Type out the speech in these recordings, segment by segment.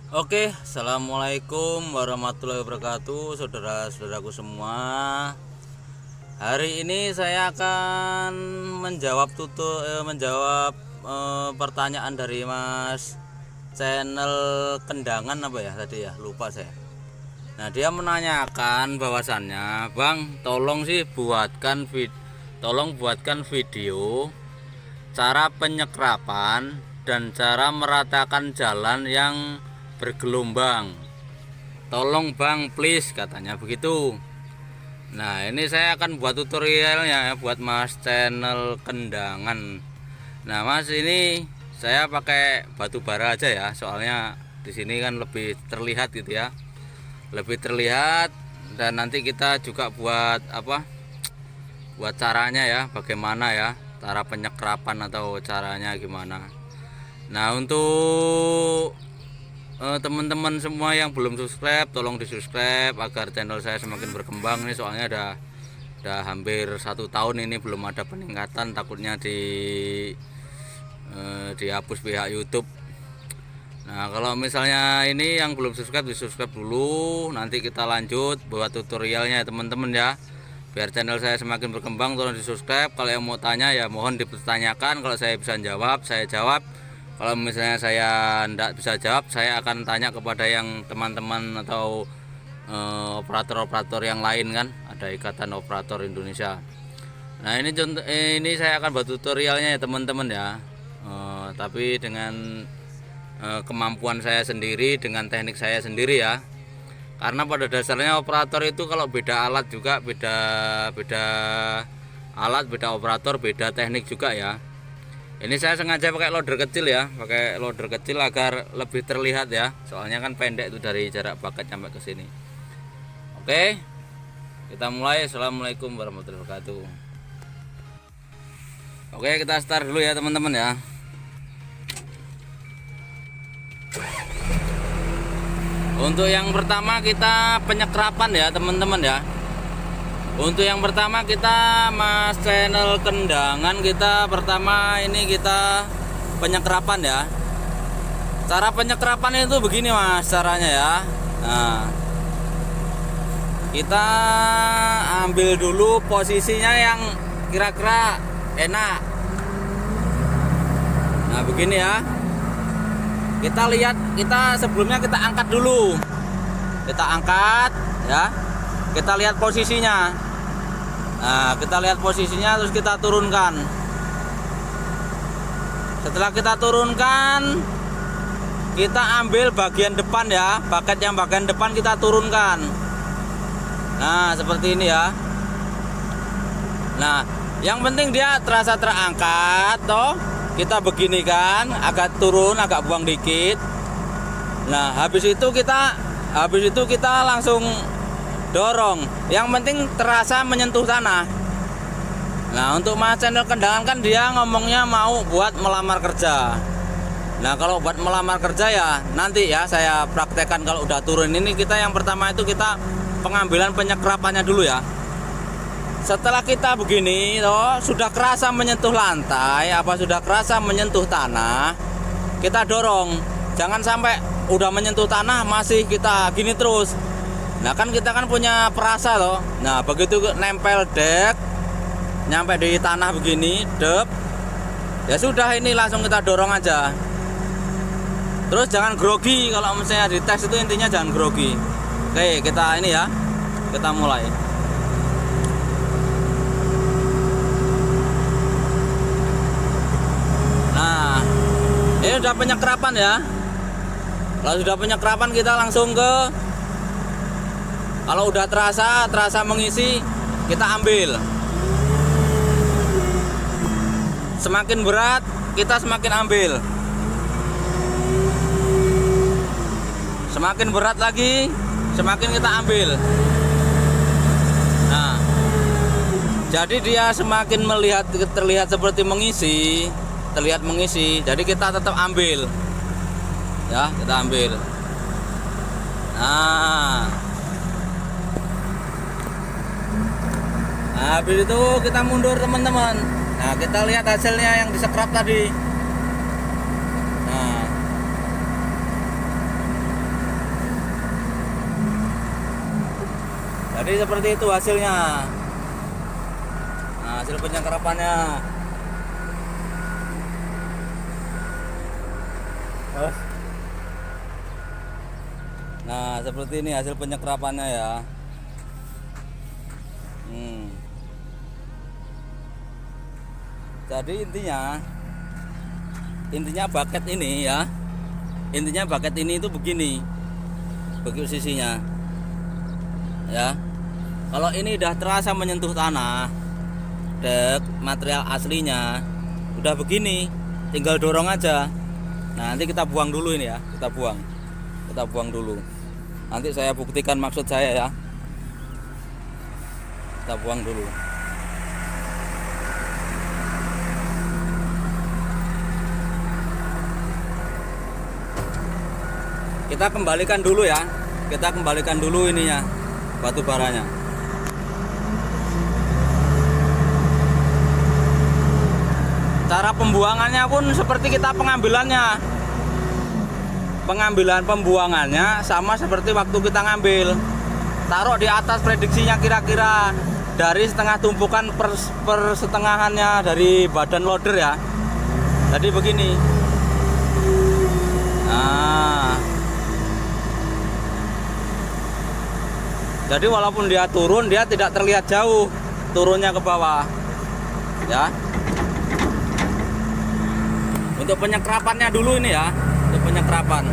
Oke, assalamualaikum warahmatullahi wabarakatuh, saudara-saudaraku semua. Hari ini saya akan menjawab pertanyaan dari Mas channel Kendangan apa ya tadi ya, lupa saya. Nah, dia menanyakan bahwasannya, Bang, tolong buatkan video cara penyekrapan dan cara meratakan jalan yang bergelombang. Tolong Bang, please, katanya begitu. Nah, ini saya akan buat tutorialnya ya buat Mas channel Kendangan. Nah, Mas, ini saya pakai batu bara aja ya, soalnya di sini kan lebih terlihat gitu ya. Lebih terlihat, dan nanti kita juga buat buat caranya ya, bagaimana ya cara penyekrapan atau caranya gimana. Nah, untuk teman-teman semua yang belum subscribe, tolong di subscribe agar channel saya semakin berkembang nih, soalnya udah hampir 1 tahun ini belum ada peningkatan, takutnya dihapus pihak YouTube. Nah, kalau misalnya ini yang belum subscribe, di subscribe dulu, nanti kita lanjut buat tutorialnya ya teman-teman ya, biar channel saya semakin berkembang. Tolong di subscribe. Kalau yang mau tanya ya mohon dipertanyakan, kalau saya bisa jawab saya jawab. Kalau misalnya saya tidak bisa jawab, saya akan tanya kepada yang teman-teman atau operator-operator yang lain kan, ada Ikatan Operator Indonesia. Nah, ini saya akan buat tutorialnya ya teman-teman ya, tapi dengan kemampuan saya sendiri, dengan teknik saya sendiri ya. Karena pada dasarnya operator itu kalau beda alat juga, beda alat, beda operator, beda teknik juga ya. Ini saya sengaja pakai loader kecil ya, pakai loader kecil agar lebih terlihat ya. Soalnya kan pendek itu dari jarak bakat sampai ke sini. Oke, kita mulai. Assalamualaikum warahmatullahi wabarakatuh. Oke, kita start dulu ya teman-teman ya. Untuk yang pertama kita penyekrapan ya teman-teman ya. Untuk yang pertama kita Mas channel Kendangan, kita pertama ini kita penyekrapan ya. Cara penyekrapan itu begini Mas caranya ya. Nah, kita ambil dulu posisinya yang kira-kira enak. Nah, begini ya. Kita lihat, sebelumnya kita angkat dulu. Kita angkat ya. Kita lihat posisinya. Nah, kita lihat posisinya terus kita turunkan. Setelah kita turunkan, kita ambil bagian depan ya, baket yang bagian depan kita turunkan. Nah, seperti ini ya. Nah, yang penting dia terasa terangkat toh. Kita begini kan, agak turun, agak buang dikit. Nah, habis itu kita langsung dorong. Yang penting terasa menyentuh tanah. Nah, untuk Mas channel Kendangan kan dia ngomongnya mau buat melamar kerja. Nah, kalau buat melamar kerja ya nanti ya saya praktekkan kalau udah turun. Ini kita yang pertama itu kita pengambilan penyekrapannya dulu ya. Setelah kita begini toh, sudah kerasa menyentuh lantai, sudah kerasa menyentuh tanah, kita dorong. Jangan sampai udah menyentuh tanah masih kita gini terus. Nah, kan kita kan punya perasa loh. Nah, begitu nempel dek, nyampe di tanah begini, dep, ya sudah, ini langsung kita dorong aja. Terus jangan grogi, kalau misalnya di tes itu intinya jangan grogi. Oke, kita ini ya, kita mulai. Nah, ini udah penyekrapan ya. Kalau sudah penyekrapan kita langsung ke, kalau udah terasa mengisi, kita ambil. Semakin berat kita semakin ambil. Semakin berat lagi semakin kita ambil. Nah, jadi dia semakin terlihat seperti mengisi, jadi kita tetap ambil ya, kita ambil. Nah, habis itu kita mundur teman-teman. Nah, kita lihat hasilnya yang disekrap tadi. Nah, Jadi seperti itu hasilnya. Nah, hasil penyengkerapannya. Nah, seperti ini hasil penyekerapannya ya. Jadi intinya bucket ini ya. Intinya bucket ini itu begini. Begitu sisinya. Ya. Kalau ini udah terasa menyentuh tanah, dek material aslinya udah begini, tinggal dorong aja. Nah, nanti kita buang dulu ini ya. Kita buang dulu. Nanti saya buktikan maksud saya ya. Kita buang dulu. Kita kembalikan dulu ya. Kita kembalikan dulu ininya, batu baranya. Cara pembuangannya pun seperti kita pengambilannya. Pembuangannya sama seperti waktu kita ngambil. Taruh di atas prediksinya kira-kira dari setengah tumpukan per setengahannya dari badan loader ya. Jadi begini. Nah, jadi walaupun dia turun, dia tidak terlihat jauh turunnya ke bawah ya. Untuk penyekerapannya dulu ini ya, untuk penyekerapan.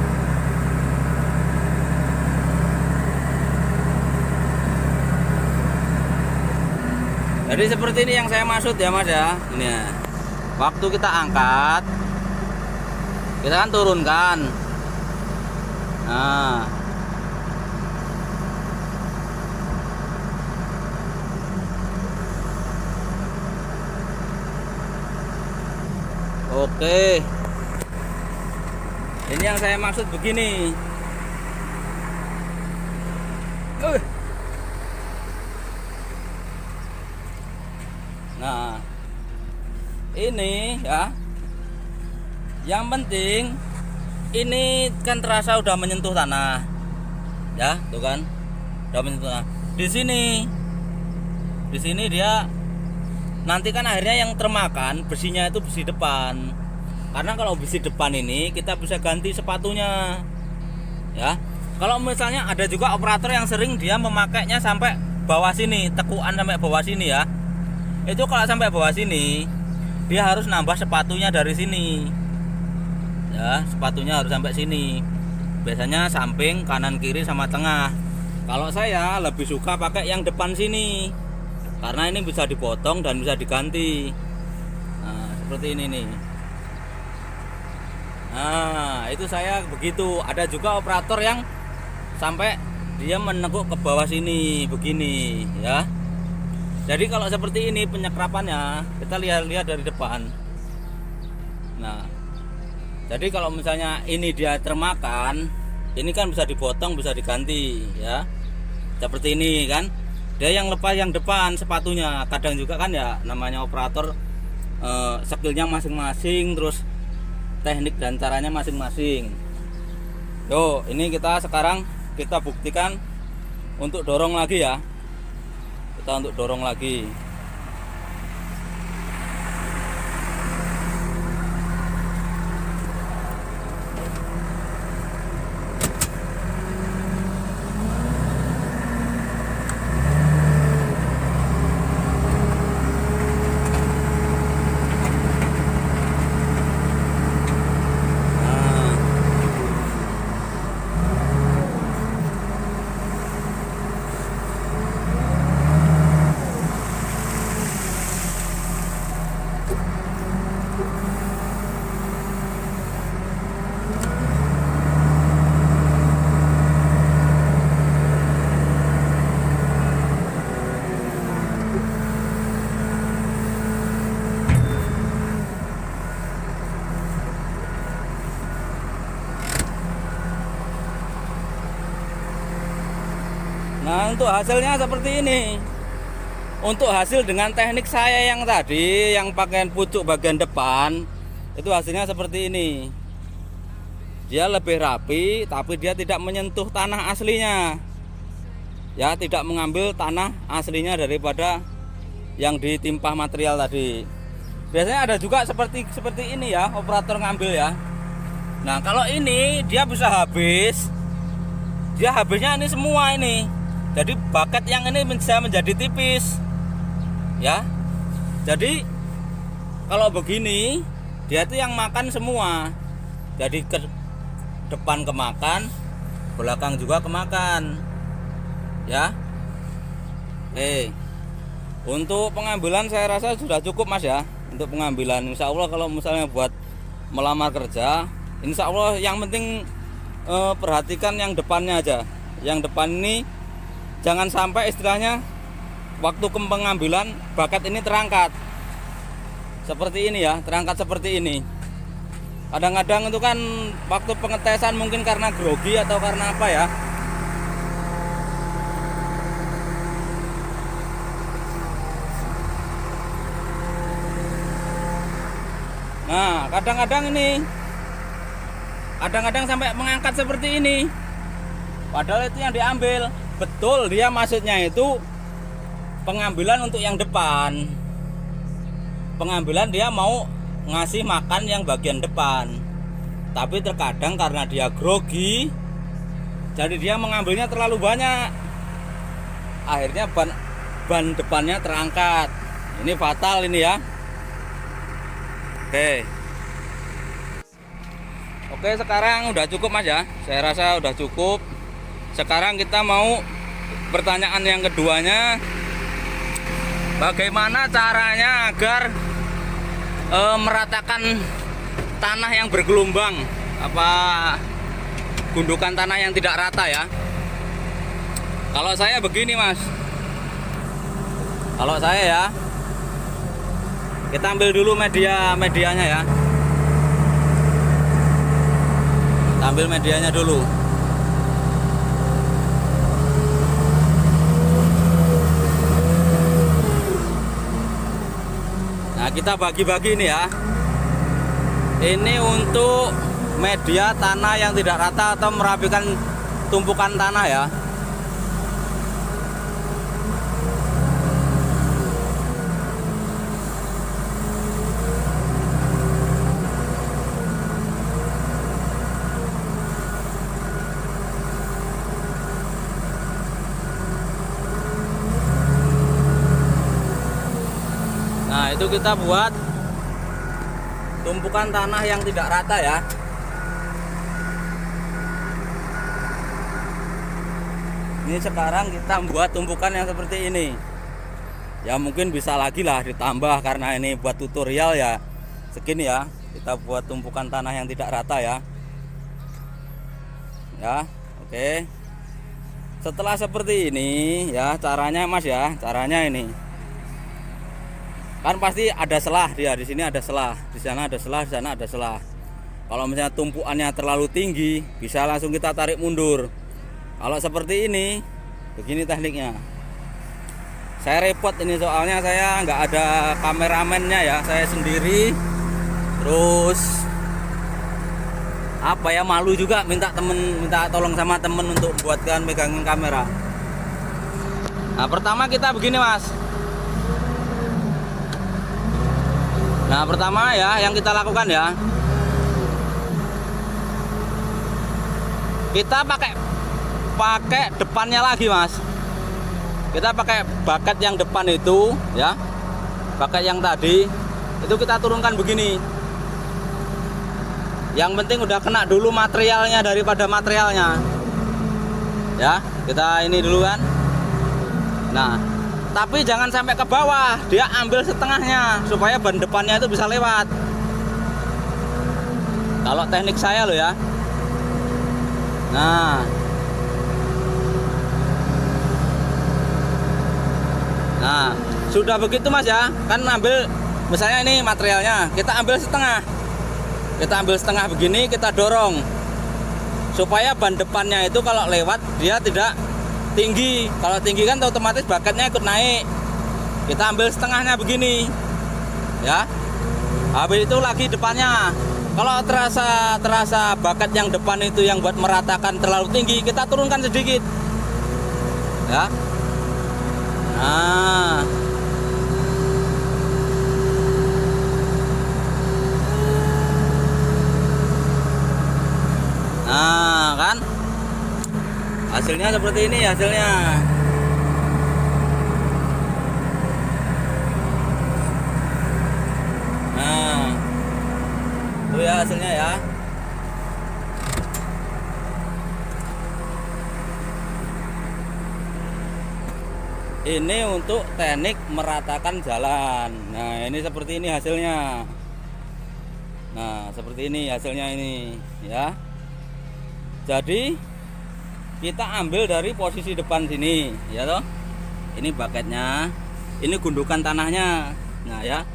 Jadi seperti ini yang saya maksud ya Mas ya. Ini ya. Waktu kita angkat, kita kan turunkan. Nah, oke. Ini yang saya maksud begini. Nah, ini ya. Yang penting ini kan terasa udah menyentuh tanah. Ya, tuh kan. Udah menyentuh tanah. Di sini dia nanti kan akhirnya yang termakan besinya itu besi depan. Karena kalau besi depan ini kita bisa ganti sepatunya. Ya. Kalau misalnya ada juga operator yang sering dia memakainya sampai bawah sini, tekukan sampai bawah sini ya. Itu kalau sampai bawah sini dia harus nambah sepatunya dari sini. Ya, sepatunya harus sampai sini. Biasanya samping, kanan, kiri sama tengah. Kalau saya lebih suka pakai yang depan sini. Karena ini bisa dipotong dan bisa diganti. Nah, seperti ini nih. Nah, itu saya begitu. Ada juga operator yang sampai dia menekuk ke bawah sini begini ya. Jadi kalau seperti ini penyekerapannya kita lihat dari depan. Nah, jadi kalau misalnya ini dia termakan, ini kan bisa dipotong, bisa diganti ya. Seperti ini kan. Dia yang lepas yang depan sepatunya. Kadang juga kan ya namanya operator skillnya masing-masing, terus teknik dan caranya masing-masing. Yo, ini sekarang kita buktikan untuk dorong lagi ya. Kita untuk dorong lagi. Nah, untuk hasilnya seperti ini. Untuk hasil dengan teknik saya yang tadi, yang pakaian pucuk bagian depan, itu hasilnya seperti ini. Dia lebih rapi, tapi dia tidak menyentuh tanah aslinya. ya tidak mengambil tanah aslinya daripada yang ditimpa material tadi. Biasanya ada juga seperti ini ya, operator ngambil ya. Nah kalau ini dia bisa habis, dia habisnya ini semua ini. Jadi bucket yang ini bisa menjadi tipis ya. Jadi kalau begini dia itu yang makan semua. Jadi ke depan kemakan, belakang juga kemakan ya. Oke, untuk pengambilan saya rasa sudah cukup mas ya. Untuk pengambilan insya Allah kalau misalnya buat melamar kerja, insya Allah yang penting perhatikan yang depannya aja. Yang depan ini jangan sampai istilahnya waktu pengambilan bakat ini terangkat seperti ini ya, terangkat seperti ini. Kadang-kadang itu kan waktu pengetesan mungkin karena grogi atau karena apa ya. Nah kadang-kadang sampai mengangkat seperti ini, padahal itu yang diambil. Betul, dia maksudnya itu pengambilan untuk yang depan. Pengambilan dia mau ngasih makan yang bagian depan, tapi terkadang karena dia grogi, jadi dia mengambilnya terlalu banyak. Akhirnya ban depannya terangkat. Ini fatal ini ya. Oke, sekarang udah cukup mas ya. Saya rasa udah cukup. Sekarang kita mau pertanyaan yang keduanya, bagaimana caranya agar meratakan tanah yang bergelombang, apa gundukan tanah yang tidak rata ya. Kalau saya begini mas, kalau saya ya, kita ambil dulu medianya ya. Kita ambil medianya dulu. Nah kita bagi-bagi ini ya. Ini untuk media tanah yang tidak rata atau merapikan tumpukan tanah ya. Nah itu kita buat tumpukan tanah yang tidak rata ya. Ini sekarang kita buat tumpukan yang seperti ini. Ya mungkin bisa lagi lah ditambah, karena ini buat tutorial ya. Segini ya, kita buat tumpukan tanah yang tidak rata ya. Ya, oke. Setelah seperti ini ya, caranya mas ya, caranya ini. Kan pasti ada selah dia, di sini ada selah, di sana ada selah, di sana ada selah. Kalau misalnya tumpuannya terlalu tinggi, bisa langsung kita tarik mundur. Kalau seperti ini, begini tekniknya. Saya repot ini soalnya saya nggak ada kameramennya ya, saya sendiri. Terus apa ya, malu juga minta tolong sama temen untuk buatkan megangin kamera. Nah pertama kita begini mas. Nah pertama ya yang kita lakukan ya, kita pakai depannya lagi mas. Kita pakai bakat yang depan itu ya, bakat yang tadi itu kita turunkan begini. Yang penting udah kena dulu materialnya daripada materialnya ya. Kita ini dulu kan. Nah tapi jangan sampai ke bawah, dia ambil setengahnya supaya ban depannya itu bisa lewat. Kalau teknik saya loh ya. Nah sudah begitu mas ya, kan ambil misalnya ini materialnya, kita ambil setengah. Kita ambil setengah begini, kita dorong supaya ban depannya itu kalau lewat dia tidak tinggi. Kalau tinggi kan otomatis bakatnya ikut naik. Kita ambil setengahnya begini ya. Habis itu lagi depannya. Kalau terasa bakat yang depan itu yang buat meratakan terlalu tinggi, kita turunkan sedikit. ya. Nah, kan hasilnya seperti ini hasilnya. Nah, itu ya hasilnya ya. Ini untuk teknik meratakan jalan. Nah, ini seperti ini hasilnya. Nah, seperti ini hasilnya ini ya. Jadi kita ambil dari posisi depan sini ya toh. Ini baketnya, ini gundukan tanahnya. Nah ya,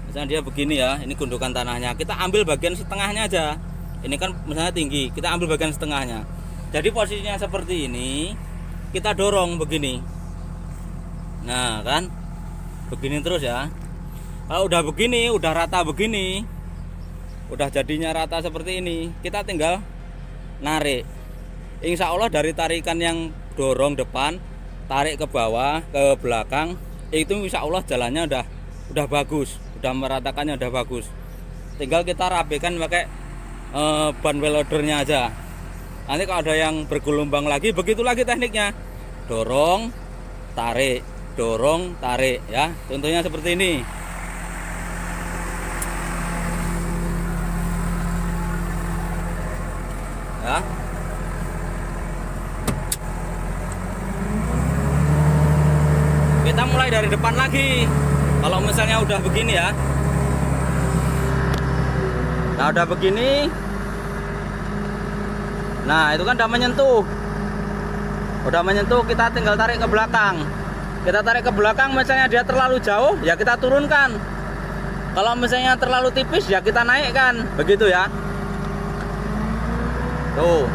misalnya dia begini ya, ini gundukan tanahnya. Kita ambil bagian setengahnya aja. Ini kan misalnya tinggi, kita ambil bagian setengahnya. Jadi posisinya seperti ini, kita dorong begini. Nah kan, begini terus ya. Kalau udah begini, udah rata begini, udah jadinya rata seperti ini, kita tinggal narik. Insya Allah dari tarikan yang dorong depan, tarik ke bawah, ke belakang, itu insya Allah jalannya udah bagus, udah meratakannya udah bagus. Tinggal kita rapikan pakai ban weldernya aja. Nanti kalau ada yang bergelombang lagi, begitu lagi tekniknya. Dorong, tarik, dorong, tarik ya. Contohnya seperti ini. Ya. Kita mulai dari depan lagi. Kalau misalnya udah begini ya. Nah, udah begini. Nah, itu kan udah menyentuh. Udah menyentuh, kita tinggal tarik ke belakang. Kita tarik ke belakang, misalnya dia terlalu jauh, ya kita turunkan. Kalau misalnya terlalu tipis, ya kita naikkan. Begitu ya. Tuh.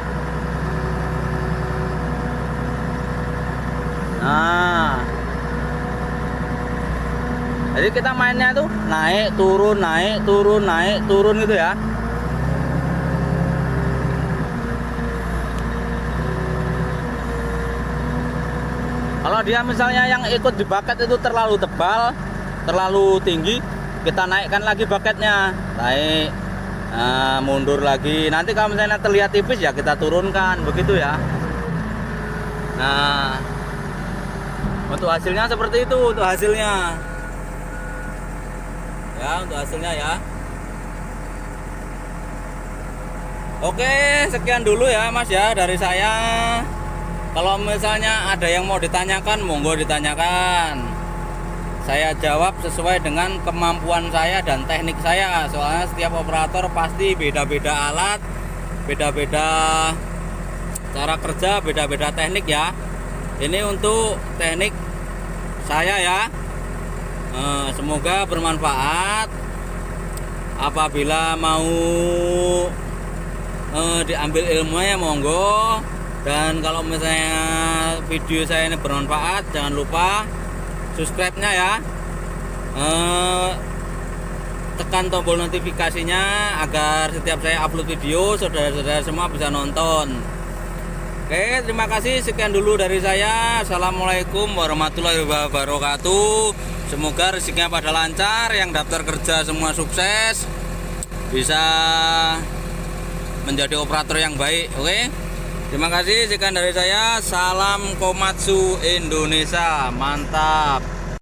Nah. Jadi kita mainnya tuh naik, turun, naik, turun, naik, turun gitu ya. Kalau dia misalnya yang ikut di bucket itu terlalu tebal, terlalu tinggi, kita naikkan lagi bucketnya, naik, nah, mundur lagi. Nanti kalau misalnya terlihat tipis ya kita turunkan, begitu ya. Nah, untuk hasilnya seperti itu, untuk hasilnya. Ya, untuk hasilnya ya. Oke, sekian dulu ya Mas ya dari saya. Kalau misalnya ada yang mau ditanyakan, monggo ditanyakan. Saya jawab sesuai dengan kemampuan saya dan teknik saya. Soalnya setiap operator pasti beda-beda alat, beda-beda cara kerja, beda-beda teknik ya. Ini untuk teknik saya ya. Semoga bermanfaat. Apabila mau diambil ilmunya monggo. Dan kalau misalnya video saya ini bermanfaat, jangan lupa subscribe-nya ya. Tekan tombol notifikasinya agar setiap saya upload video saudara-saudara semua bisa nonton. Oke, terima kasih. Sekian dulu dari saya. Assalamualaikum warahmatullahi wabarakatuh. Semoga rezekinya pada lancar, yang daftar kerja semua sukses, bisa menjadi operator yang baik. Oke, terima kasih. Sekian dari saya. Salam Komatsu Indonesia, mantap.